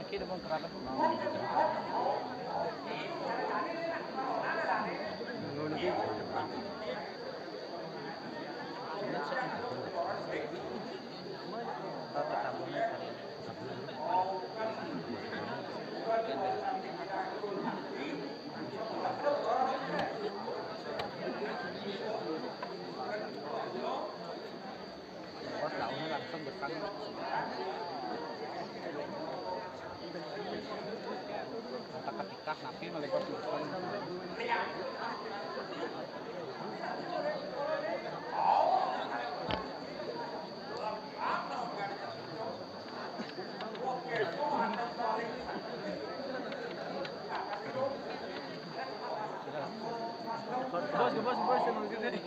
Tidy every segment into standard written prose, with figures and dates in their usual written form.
Aqui vamos entrar. Bos daunnya langsung besar. Ketika napi melepas langsung. Bos, sama juga nih.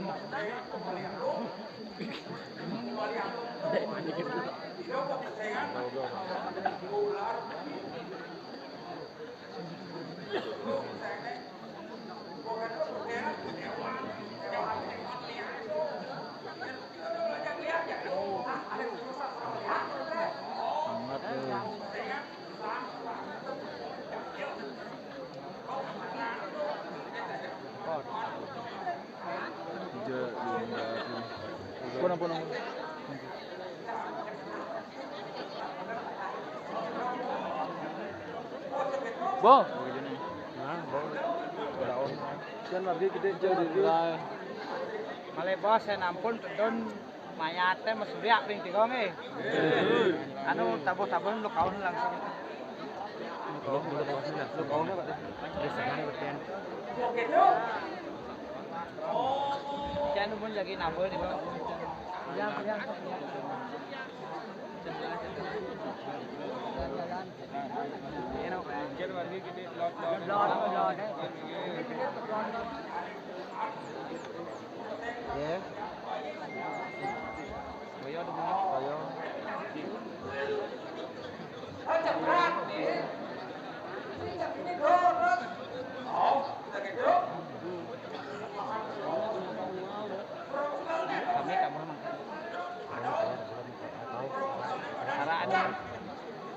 Pun. Bo. Nah, bo. Daun. Kan lagi gede jauh di Male bos saya nampun don mayate masuriak ping tigong eh. Anu tabuh-tabuh lu kaun langsung. Lu kaunnya Pak. Biasanya berpian. Jangan pun lagi nabur di bawah. Yang. Lord. Ya. Boyo dulu. Boyo. Kami kamu cara ada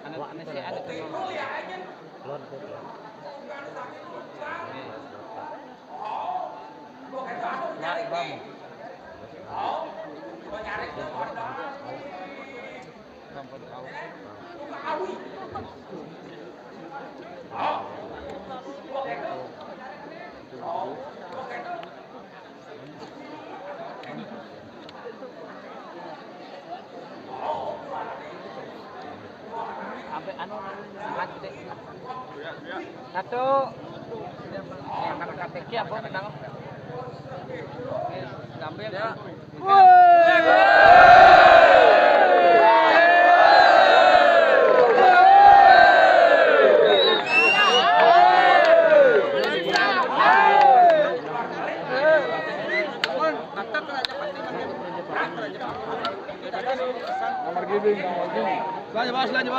anak si ada tuh lon ya bang sampai anu gede. Satu yang kata teki apa menang? Ambil ya. Nomor gini. Lanjut bos. Jadi